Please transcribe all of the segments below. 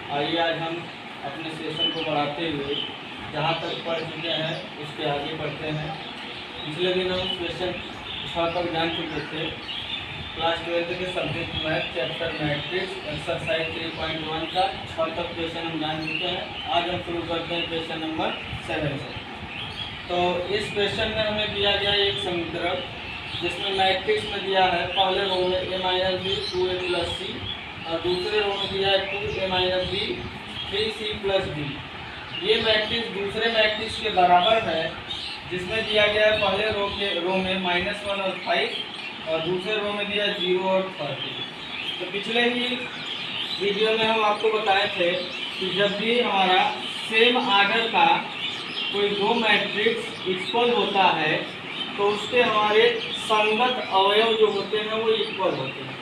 आइए आज हम अपने सेशन को बढ़ाते हुए जहाँ तक पढ़ चुके हैं उसके आगे बढ़ते हैं। पिछले दिन हम क्वेश्चन 6 तक जान चुके थे। क्लास 12 के subject math chapter matrix exercise 3.1 का 6 तक क्वेश्चन हम जान चुके हैं। आज हम शुरू करते हैं क्वेश्चन नंबर 7 से। तो इस क्वेश्चन में हमें दिया गया एक समीकरण जिसमें मैट्रिक्स में दिया है पहले रो में a minus B 2a plus C और दूसरे रो में दिया है 2a minus B 3c plus B. ये मैट्रिक्स दूसरे मैट्रिक्स के बराबर है जिसमें दिया गया है पहले रो में -1 और 5 और दूसरे रो में दिया 0 और 30। तो पिछले ही वीडियो में हम आपको बताए थे कि जब भी हमारा सेम आर्डर का कोई दो मैट्रिक्स इक्वल होता है तो उसके हमारे संगत अवयव जो होते हैं वो इक्वल होते हैं।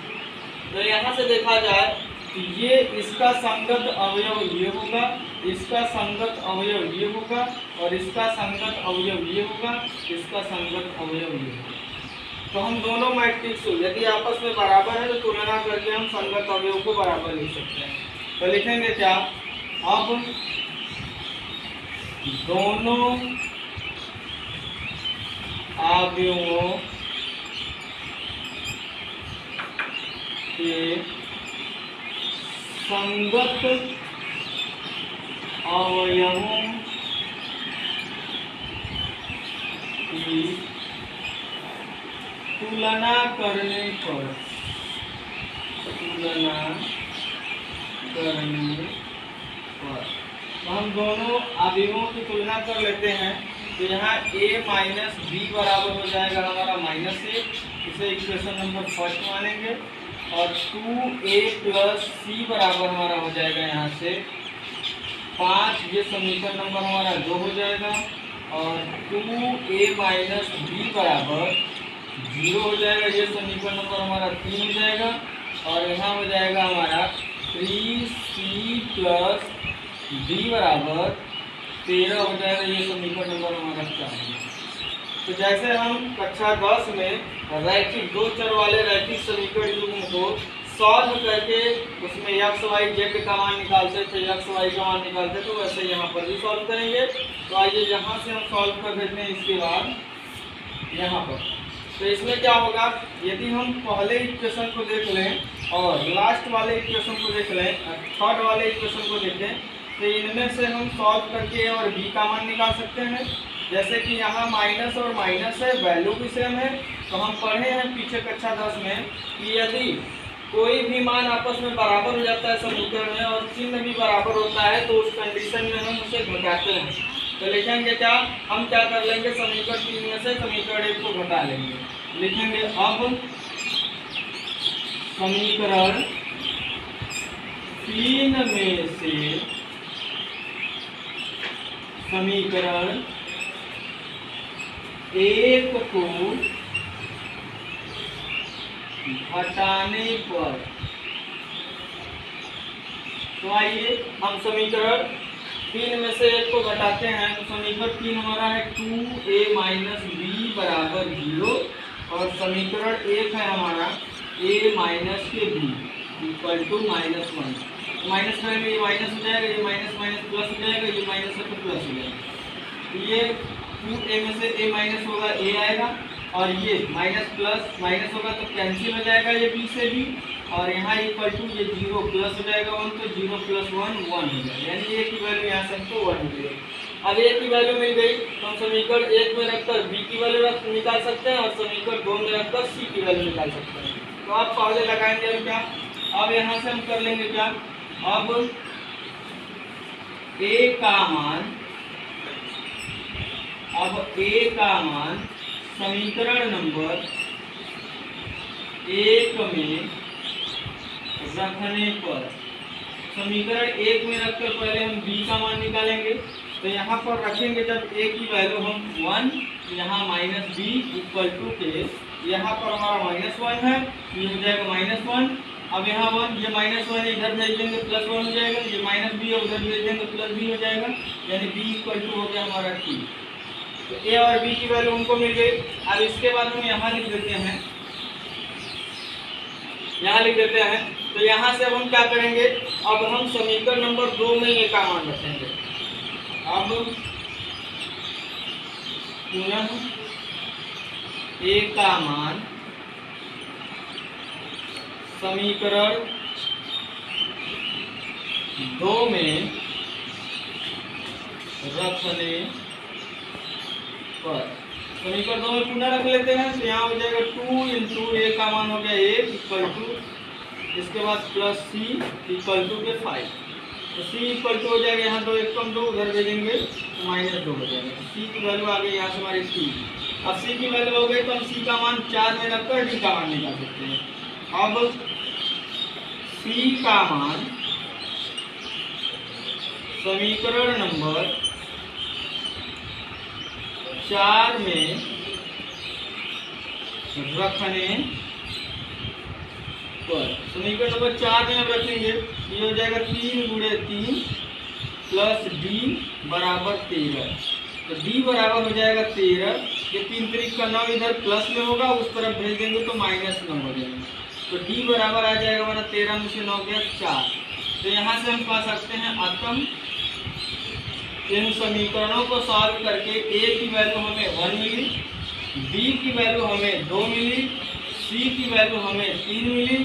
तो यहाँ से देखा जाए तो ये इसका संगत अवयव ये होगा, इसका संगत अवयव ये होगा और इसका संगत अवयव ये होगा, इसका संगत अवयव ये होगा। तो हम दोनों मैट्रिक्स यदि आपस में बराबर है तो तुलना करके हम संगत अवयव को बराबर लिख सकते हैं। तो लिखेंगे क्या, अब दोनों अवयवों के संगत अवयवों की तुलना करने पर तो हम दोनों अवयवों की तुलना कर लेते हैं। तो यहाँ a माइनस बी बराबर हो जाएगा हमारा -1, इसे इक्वेशन नंबर फर्स्ट मानेंगे। और 2a प्लस सी बराबर हमारा हो जाएगा यहाँ से 5, ये समीकरण नंबर हमारा 2 हो जाएगा। और 2a माइनस बी बराबर 0 हो जाएगा, ये समीकरण नंबर हमारा 3 हो जाएगा। और यहाँ हो जाएगा हमारा 3c प्लस b बराबर 13 हो जाएगा, ये समीकरण नंबर हमारा 4। तो जैसे हम कक्षा 10 में रैखिक दो चर वाले रैखिक समीकरण युग्म को सॉल्व करके उसमें x y z का मान निकालते थे, x y का मान निकालते तो वैसे यहाँ पर भी सॉल्व करेंगे। तो आइए यहाँ से हम सॉल्व कर देते हैं। इसके बाद यहाँ पर तो इसमें क्या होगा, यदि हम पहले इक्वेशन को देख लें और लास्ट वाले इक्वेशन को देख लें, थर्ड वाले इक्वेशन को देखें, तो इनमें से हम सॉल्व करके a और b का मान निकाल सकते हैं। जैसे कि यहाँ माइनस और माइनस है, वैल्यू भी सेम है। तो हम पढ़े हैं पीछे कक्षा 10 में कि यदि कोई भी मान आपस में बराबर हो जाता है समीकरण में और चिन्ह भी बराबर होता है तो उस कंडीशन में हम उसे घटाते हैं। तो लिखेंगे क्या, हम क्या कर लेंगे, समीकरण 3 में से समीकरण 1 को घटा लेंगे। लिखेंगे अब समीकरण 3 में से समीकरण 1 को घटाने पर, तो आइए हम समीकरण 3 में से 1 को घटाते हैं। तो समीकरण 3 हमारा है 2a माइनस बी बराबर 0 और समीकरण 1 है हमारा a माइनस के b इक्वल टू -1। माइनस करेंगे ये माइनस हो जाएगा, ये माइनस माइनस प्लस हो जाएगा, ये माइनस है तो प्लस हो जाएगा। ये 2a में से a माइनस होगा a आएगा और ये माइनस प्लस माइनस होगा तो कैंसिल हो जाएगा ये b से b। और यहाँ इक्वल टू ये 0 प्लस हो जाएगा 1, तो 0 प्लस 1 1 हो जाएगा, यानी a की वैल्यू यहाँ से हमको 1 मिल गई। अब a की वैल्यू मिल गई तो हम समीकरण 1 में रखकर b की वैल्यू निकाल सकते हैं और समीकरण 2 में रखकर c की वैल्यू निकाल सकते हैं। तो आप पहले लगाएंगे अब क्या, अब यहाँ से हम कर लेंगे क्या, अब a का मान समीकरण नंबर 1 में रखने पर, समीकरण 1 में रखकर पहले हम b का मान निकालेंगे। तो यहाँ पर रखेंगे जब a की वैल्यू हम 1, यहाँ माइनस b इक्वल टू के, यहाँ पर हमारा -1 है, ये हो जाएगा -1। अब यहाँ 1, ये -1 इधर भेज देंगे +1 हो जाएगा, ये -b है उधर भेज देंगे +b हो जाएगा, यानी b इक्वल टू हो गया हमारा 2। तो a और b की वैल्यू उनको मिल गई। अब इसके बाद हम यहाँ लिख देते हैं, यहाँ लिख देते हैं। तो यहाँ से अब हम क्या करेंगे, अब हम समीकरण नंबर 2 में ये का मान रखेंगे। अब पुनः ए का मान समीकरण 2 में रखने पर, समीकरण 2 में पुनः रख लेते हैं। तो यहाँ हो जाएगा 2 इंटू ए का मान हो गया 1 इक्वल टू, इसके बाद प्लस सी इक्वल टू के 5। तो सी इक्वल टू हो जाएगा, यहाँ 2 1 कम 2 उधर भेजेंगे तो -2 हो जाएगा। सी की वैल्यू आ गई यहाँ से हमारी सी। अब सी की वैल्यू हो गई तो हम सी का मान 4 में रखकर डी का मान निकाल सकते हैं। अब सी का मान समीकरण नंबर 4 में रखने पर, समीकरण नंबर 4 में हम रखेंगे, ये हो जाएगा 3 गुणे 3 प्लस डी बराबर 13। तो डी बराबर हो जाएगा 13, ये 3 3 का 9 इधर प्लस में होगा, उस तरफ भेज देंगे तो -9 हो जाएगा। तो डी बराबर आ जाएगा हमारा 13 में से 9 गया 4। तो यहाँ से हम पा सकते हैं अतः इन समीकरणों को सॉल्व करके ए की वैल्यू हमें 1 मिली, बी की वैल्यू हमें 2 मिली, सी की वैल्यू हमें 3 मिली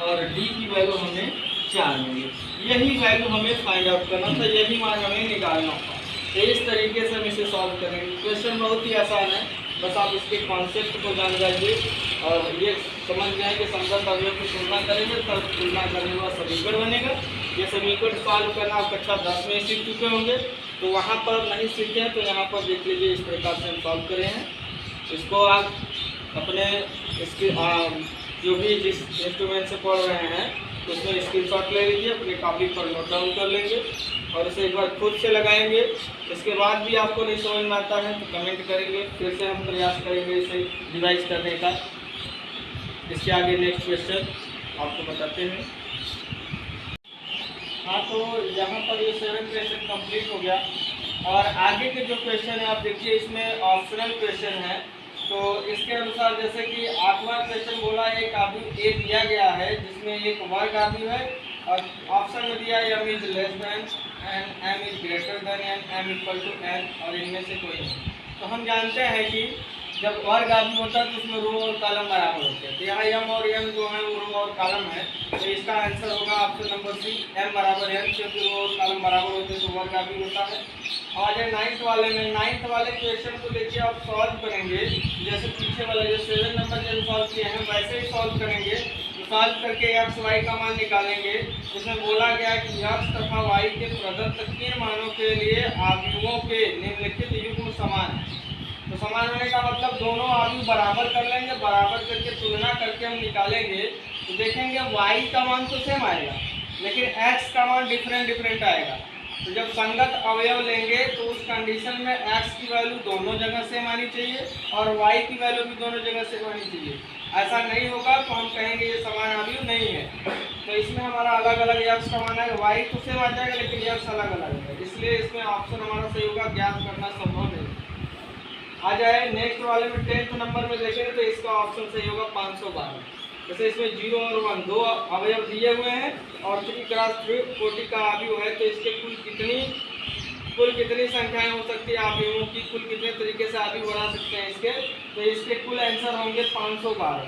और डी की वैल्यू हमें 4 मिली। यही वैल्यू हमें फाइंड आउट करना था, यही मान हमें निकालना था। तो इस तरीके से हम इसे सॉल्व करेंगे। क्वेश्चन बहुत ही आसान है, बस आप इसके कॉन्सेप्ट को जान जाइए और ये समझ जाए कि संबंध अवयव की तुलना करेंगे तब तुलना करने वाला समीकरण बनेगा। ये समीकरण सॉल्व करना आप कक्षा 10 में सीख चुके होंगे, तो वहाँ पर नहीं सीखे हैं तो यहाँ पर देख लीजिए, इस प्रकार से हम सॉल्व करे हैं। इसको आप अपने इसके जो भी जिस इंस्ट्रूमेंट से पढ़ रहे हैं उसमें स्क्रीनशॉट ले लीजिए, अपनी कॉपी पर नोट डाउन कर लेंगे और इसे एक बार खुद से लगाएंगे। इसके बाद भी आपको नहीं समझ में आता है तो कमेंट करेंगे, फिर से हम प्रयास करेंगे इसे रिवाइज करने का। इसके आगे नेक्स्ट क्वेश्चन आपको बताते हैं। हाँ, तो यहाँ पर ये 7 क्वेश्चन कंप्लीट हो गया और आगे के जो क्वेश्चन है आप देखिए, इसमें ऑप्शनल क्वेश्चन है। तो इसके अनुसार जैसे कि 8वां क्वेश्चन बोला, एक आव्यूह ए दिया गया है जिसमें एक वर्ग आव्यूह है और ऑप्शन में दिया m is less than N, m is greater than N, m equal to n और इनमें से कोई नहीं। तो हम जानते हैं कि जब वर्ग आव्यूह होता है तो उसमें रो और कॉलम बराबर होते हैं। तो यहाँ m और n जो है वो रो और कॉलम है, तो इसका आंसर होगा ऑप्शन नंबर सी, m बराबर n, क्योंकि रो और कॉलम बराबर होते हैं तो वर्ग आव्यूह होता है। और 9th वाले में, 9th वाले क्वेश्चन को देखिए आप सॉल्व करेंगे, जैसे पीछे वाले जो 7 नंबर जैसे सॉल्व किए हैं वैसे ही सॉल्व करेंगे। तो सॉल्व करके x y का मान निकालेंगे। इसमें बोला गया कि x तथा y के प्रदत्त किन मानों के लिए आव्यूहों के निम्नलिखित युग्म समान है। तो समान होने का मतलब दोनों आव्यूह बराबर कर लेंगे, बराबर करके तुलना करके हम निकालेंगे तो देखेंगे y का मान तो सेम आएगा लेकिन x का मान डिफरेंट आएगा। तो जब संगत अवयव लेंगे तो उस कंडीशन में x की वैल्यू दोनों जगह सेम आनी चाहिए और y की वैल्यू भी दोनों जगह सेम आनी चाहिए। ऐसा नहीं होगा तो हम कहेंगे ये समान अवयव नहीं है। तो इसमें हमारा अलग अलग x का मान है, y तो सेम आ जाएगा लेकिन x अलग अलग है, इसलिए इसमें ऑप्शन हमारा सही होगा, ज्ञात करना संभव नहीं। आ जाए नेक्स्ट वाले में 10th नंबर में देखेंगे तो इसका ऑप्शन सही होगा 512। जैसे इसमें 0 और 1 दो अवयव दिए हुए हैं और 3 × 3 40 का अवयव है, तो इसके कुल कितनी संख्याएं हो सकती है अवयवों की, कुल कितने तरीके से अवयव बना सकते हैं इसके। तो इसके कुल आंसर होंगे 512,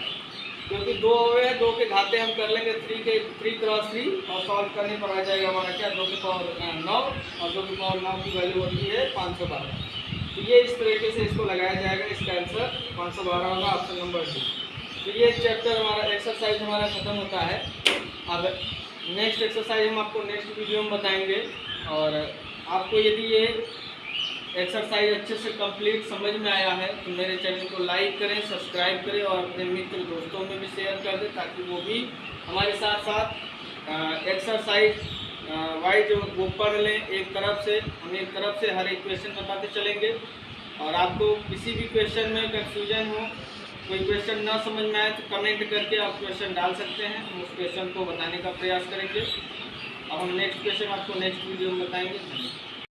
क्योंकि 2 अवयव 2 के घाते हम कर लेंगे 3 × 3 और सॉल्व करने पर आ जाएगा हमारा क्या 2 की पावर 9 और 2 की पावर 9 की वैल्यू होती है 512। तो ये इस तरीके से इसको लगाया जाएगा, इसका आंसर 512 होगा ऑप्शन नंबर डी। तो ये चैप्टर हमारा एक्सरसाइज हमारा खत्म होता है। अब नेक्स्ट एक्सरसाइज हम आपको नेक्स्ट वीडियो में बताएंगे और आपको यदि ये एक्सरसाइज अच्छे से कंप्लीट समझ में आया है तो मेरे चैनल को लाइक करें, सब्सक्राइब करें और अपने मित्र दोस्तों में भी शेयर कर दें ताकि वो भी हमारे साथ साथ एक्सरसाइज वाइज वो पढ़ लें। एक तरफ से हम एक तरफ से हर एक क्वेश्चन बताते चलेंगे और आपको किसी भी क्वेश्चन में कंफ्यूजन हो, कोई क्वेश्चन ना समझ में आए तो कमेंट करके आप क्वेश्चन डाल सकते हैं, हम उस क्वेश्चन को बताने का प्रयास करेंगे। अब हम नेक्स्ट क्वेश्चन आपको नेक्स्ट वीडियो में बताएंगे।